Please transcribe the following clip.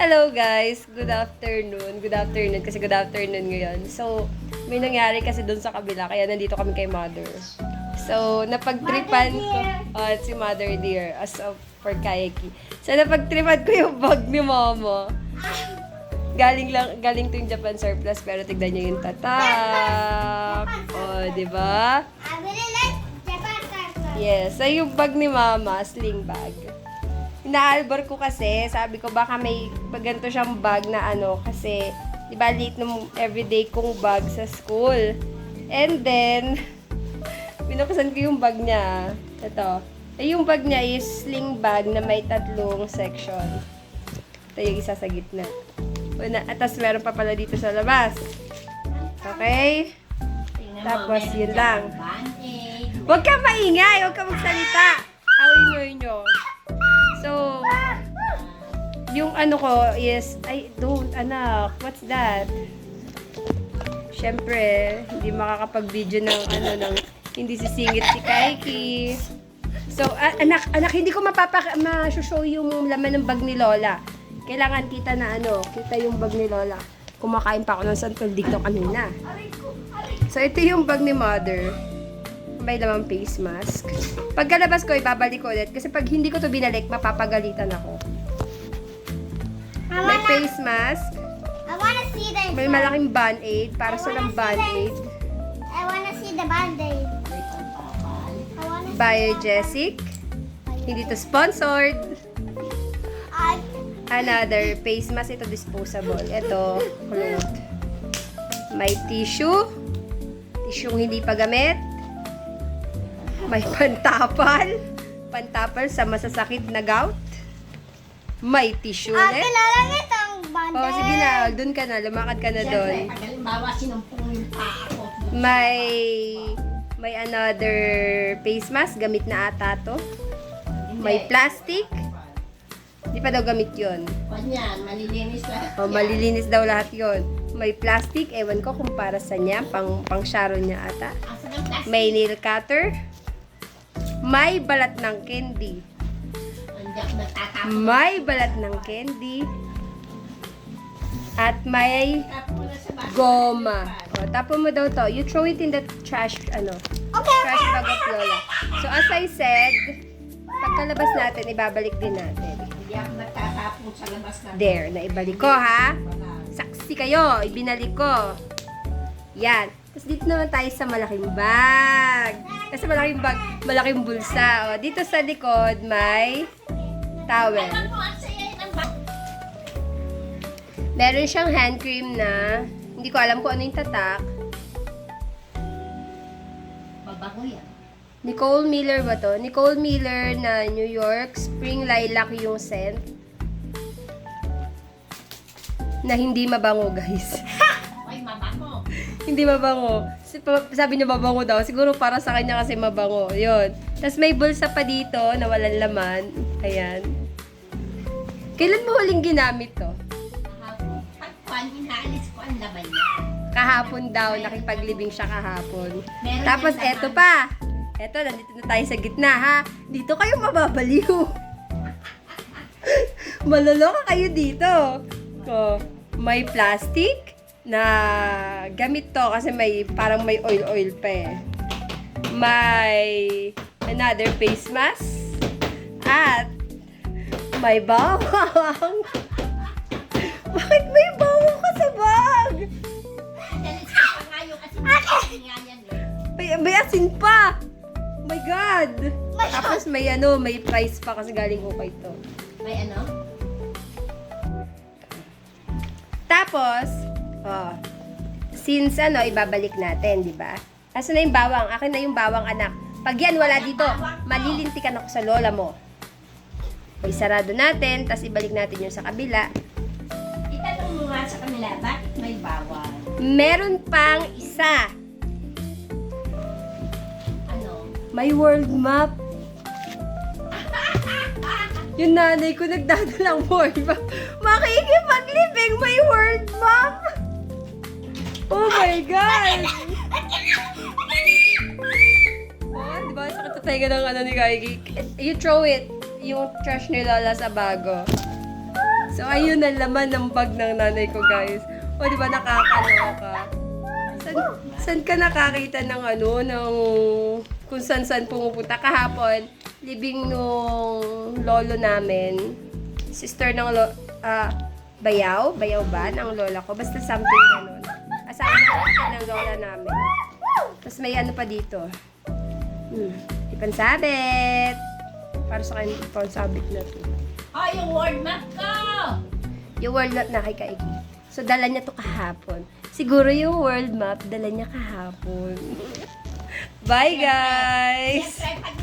Hello guys! Good afternoon. Good afternoon kasi good afternoon ngayon. So, may nangyari kasi doon sa kabila kaya nandito kami kay Mother. So, napagtripan ko si Mother dear as of for Kaiki. So, napagtripan ko yung bag ni Mama. Galing to yung Japan surplus pero tignan niyo yung tatak. Oh, di ba? I really like Japan circle. Yes, so yung bag ni Mama, sling bag. Inaalbar ko kasi, sabi ko baka may ganito siyang bag na ano, kasi di ba late nung everyday kong bag sa school. And then, binuksan ko yung bag niya. Ito. Yung bag niya is sling bag na may tatlong section. Ito yung isa sa gitna. Una, atas meron pa pala dito sa labas. Okay? Tapos, yun lang. Huwag ka maingay! Huwag ka magsalita! Awin nyo. So, yung ano ko is, ay, don't, anak, what's that? Siyempre, hindi makakapag-video ng, ano, hindi sisingit si Kaiki. So, anak, hindi ko ma-show yung laman ng bag ni Lola. Kailangan kita na, kita yung bag ni Lola. Kumakain pa ako ng santol dito kanina. So, ito yung bag ni Mother. May lamang face mask. Pagkalabas ko, ibabalik ko ulit. Kasi pag hindi ko to binalik, mapapagalitan ako. May face mask. I wanna see the May malaking band-aid. Para sa lang band-aid. I wanna see the band-aid. Biogesic. Hindi to sponsored. I Another face mask. Ito disposable. Ito, cloth. May tissue. Tissue hindi pa gamit. May pantapal. Pantapal sa masasakit na gout. May tissue ulit. kilala niyo itong band-aid. Oh, sige na. Doon ka na. Lumakad ka na doon. Siyempre, pag halimbawa sinumpong yung paa ko. May another face mask. Gamit na ata to. May plastic. Di pa daw gamit yon. Kanyan, malilinis lang. Oh, malilinis daw lahat yon. May plastic. Ewan ko kung para sa niya. Pang Sharon niya ata. Asa ng plastic? May nail cutter. May balat ng candy. Andiyak natatapon. May balat ng candy. At may Tapon na sa bahay. goma. O, tapon mo daw to. You throw it in the trash, trash bag of Lola. So, as I said, pagkalabas natin, ibabalik din natin. Hindi ako nagtatapon sa labas na. There, naibalik ko, ha? Wala. Saksi kayo, ibinalik ko. Yan. Tapos dito naman tayo sa malaking bag. Kasi malaking bag, malaking bulsa. O, dito sa likod, may towel. Ano ang saya ng bag? Meron siyang hand cream na, hindi ko alam kung ano yung tatak. Babago yan. Nicole Miller ba to? Nicole Miller na New York. Spring Lilac yung scent. Na hindi mabango, guys. Ay, mabango. Hindi mabango. Sabi niya mabango daw. Siguro para sa kanya kasi mabango. Yun. Tapos may bulsa pa dito na walang laman. Ayan. Kailan mo huling ginamit to? Pagkuhan, inaalis ko ang laman niya. Kahapon daw. Nakipaglibing siya kahapon. Meron Tapos yan eto laman. pa. Eto, nandito na tayo sa gitna, ha? Dito kayo mababaliw. Maloloka kayo dito. Oh, may plastic na gamit to kasi parang may oil pa eh. May another face mask at may bawang. Bakit may bawang ka sa bag? Dahil sa pangayo kasi nga yan eh. May asin pa. Oh my God. Tapos may price pa kasi galing ukay to. May ano? Tapos, since ibabalik natin, di ba? Asan na yung bawang? Akin na yung bawang, anak. Pag yan wala dito, malilintikan ako sa lola mo. O, isarado natin, tapos ibalik natin yung sa kabila. Itanong mo nga sa kanila, bakit may bawang? Meron pang isa. Ano? May world map. Yung nanay ko nagdadalang world map. Makikipaglibing, may world map. Oh my God! Oh, di ba? Sakit sa tayo ng ni Kaigi. You throw it, yung trash ni Lola sa bago. So, ayun ang laman ng bag ng nanay ko, guys. O, di ba nakakaloka? Saan ka nakakita ng kung saan pumupunta? Kahapon, libing nung lolo namin, sister ng Bayaw ba ng lola ko? Basta something ganun. Asawa ng lola namin. Tapos may ano pa dito. Ipansabit. Para sa kanya, ipansabit na to. Oh, yung world map ko! Yung world map na kay Kaigi. So, dala niya to kahapon. Siguro yung world map, dala niya kahapon. Bye, guys! Siyempre, pag